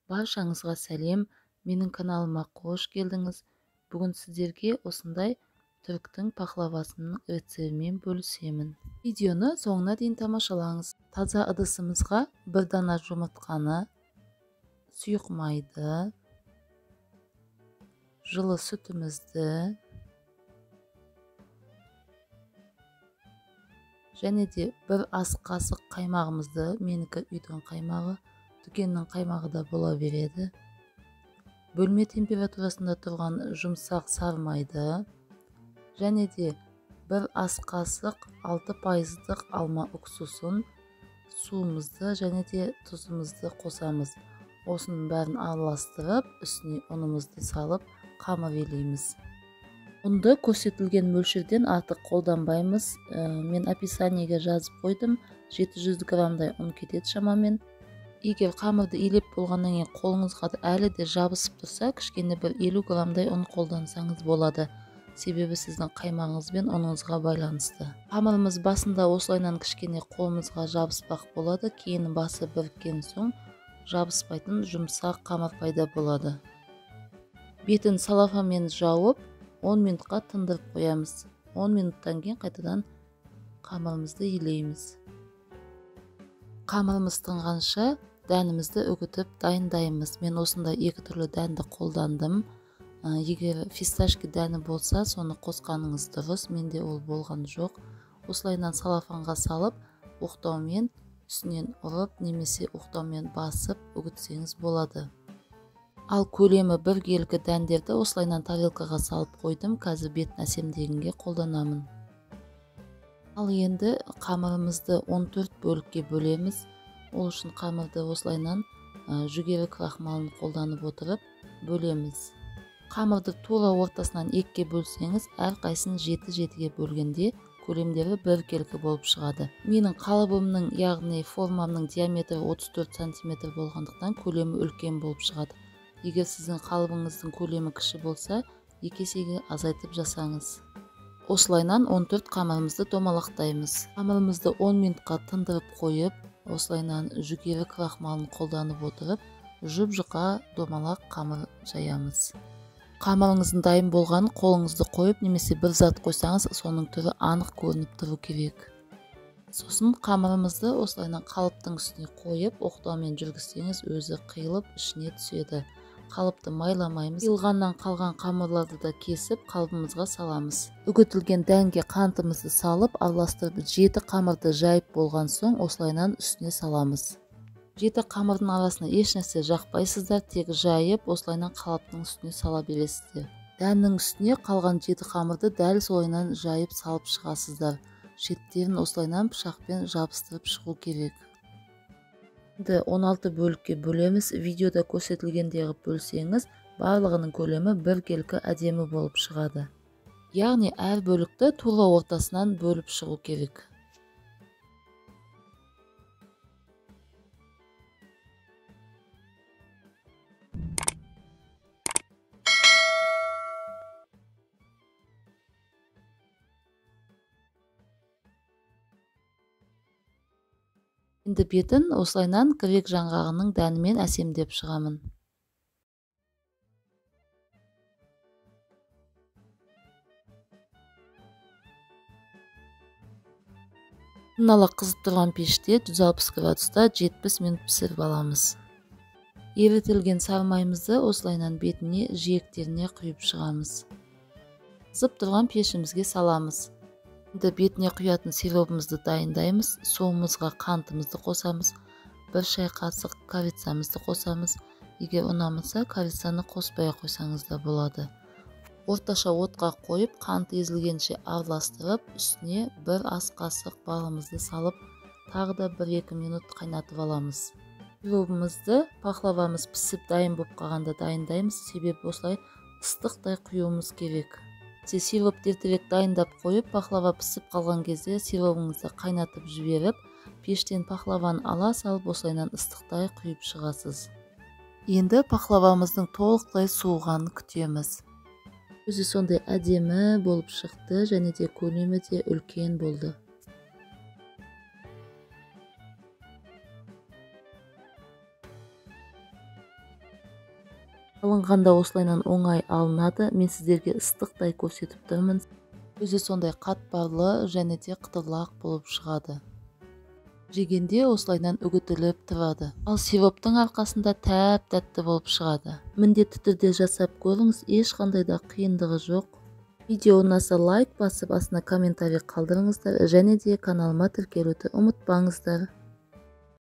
Баршаңызға сәлем, менің каналыма қош келдіңіз. Бүгін сіздерге осындай түріктің пахлавасының рецебімен бөлісемін. Видеоны соңына дейін тамашалаңыз. Таза ыдысымызға бір дана жұмыртқаны, сұйық майды, жылы сүтімізді және де бір ас қасық қаймағымызды, менікі үйдің қаймағы, дүкеннің қаймағы да бола береді. Бөлме температурасында тұрған жұмсақ сары майды және де бір ас қасық 6% алма уксусын, суымызды және де тұзымызды қосамыз. Осының бәрін араластырып, үстіне ұнымызды салып, қамыр елейміз. Ұнды көрсетілген мөлшерден артық қолданбаймыз. Мен описаниеге жазып қойдым. 700 граммдай ұн кетеді шамамен. Егер қамырды илеп болғаннан кейін қолыңызға әлі де жабысып тұрса, кішкене бір 50 граммдай ұн қолдансаңыз болады. Себебі сіздің қаймағыңыз бен ұныңызға байланысты. Қамырымыз басында осылайынан кішкене қолымызға жабыспақ болады. Кейін басы біріккен соң жабыспайтын жұмсақ қамыр пайда болады. Бетін салафанмен жауып 10 минутқа тындырып қоямыз. 10 минуттан кейін қайтадан қамырымызды илейміз. Қамырымыз тынғанша дәнімізді үгітіп дайындаймыз. Мен осында екі түрлі дәнді қолдандым. Егер фисташки дәні болса, соны қосқаныңыз дұрыс. Менде ол болған жоқ. Осылайынан салафанға салып, оқтаумен үстінен ұрып, немесе оқтаумен басып үгітсеңіз болады. Ал көлемі бір келі дәндерді осылайынан тарелкаға салып қойдым. Қазір бетін әсемдегенге қолданамын. Ал енді қамырымызды 14 бөлікке бөлеміз. Ол үшін қамырды осылайынан жүгері крахмалын қолданып отырып бөлеміз. Қамырды тура ортасынан екіге бөлсеңіз, әрқайсысын 7-7-ге бөлгенде көлемдері 1 келі болып шығады. Менің қалыбымның, яғни формамның диаметрі 34 см болғандықтан көлемі үлкен болып шығады. Егер сіздің қалыбыңыздың көлемі кіші болса, 2 есеге азайтып жасаңыз. Осылайынан 14 қамырымызды домалақтаймыз. Қамырымызды 10 минутқа тындырып қойып, осылайынан жүгері крахмалын қолданып отырып, жұп-жұқа домалақ қамыр жаямыз. Қамырыңыздың дайын болғанын қолыңызды қойып, немесе бір зат қойсаңыз, соның түрі анық көрініп тұру керек. Сосын қамырымызды осылайынан қалыптың үстіне қойып, оқтаумен жүргізсеңіз, өзі қиылып ішіне түседі. Қалыпты майламаймыз. Қиылғаннан қалған қамырларды да кесіп, қалыбымызға саламыз. Үгітілген дәнге қантымызды салып, араластырып 7 қамырды жайып болған соң, осылайынан үстіне саламыз. 7 қамырдың арасына ешнәрсе жақпайсыздар, тек жайып, осылайынан қалыптың үстіне сала бересіздер. Дәннің үстіне қалған 7 қамырды дәл солайынан жайып салып шығасыздар. Шеттерін осылайынан пышақпен жабыстырып шығу керек. 16 бөлікке бөлеміз. Видеода көрсетілгендегі бөлсеңіз, барлығының көлемі 1 келі әдемі болып шығады. Яғни әр бөлікті тура ортасынан бөліп шығу керек. Енді бетін осылайынан грек жаңғағының дәнімен әсемдеп шығамын. Мыналы қызып тұрған пеште 160 градуста 70 минут пісіріп аламыз. Ерітілген сары майымызды осылайынан бетіне, жиектеріне құйып шығамыз. Қызып тұрған пешімізге саламыз. Енді бетіне құятын сиропымызды дайындаймыз. Суымызға қантымызды қосамыз. 1 шай қасық корицамызды қосамыз. Егер ұнамаса, корицаны қоспай қойсаңыз да болады. Орташа отқа қойып, қант езілгенше араластырып, үстіне 1 ас қасық балымызды салып, тағы да 1-2 минут қайнатып аламыз. Сиропымызды пахлавамыз пісіп дайын болып қалғанда дайындаймыз. Себебі осылай ыстықтай құюымыз керек. Сироп ертерек дайындап қойып, пахлава пісіп қалған кезде сиропыңызды қайнатып жіберіп, пештен пахлаваны ала салып, осылайынан ыстықтай құйып шығасыз. Енді пахлавамыздың толықтай суығанын күтеміз. Өзі сондай әдемі болып шықты, және де көлемі де үлкен болды. Алынғанда осылайынан оңай алынады. Мен сіздерге ыстықтай көрсетіп тұрмын. Өзі сондай қатпарлы және де қытырлақ болып шығады. Жегенде осылайынан үгітіліп тұрады. Ал сироптың арқасында тәп-тәтті болып шығады. Міндетті түрде жасап көріңіз, ешқандай да қиындығы жоқ. Видео ұнаса лайк басып, астына комментарий қалдырыңыздар және де каналыма тіркелуді ұмытпаңыздар.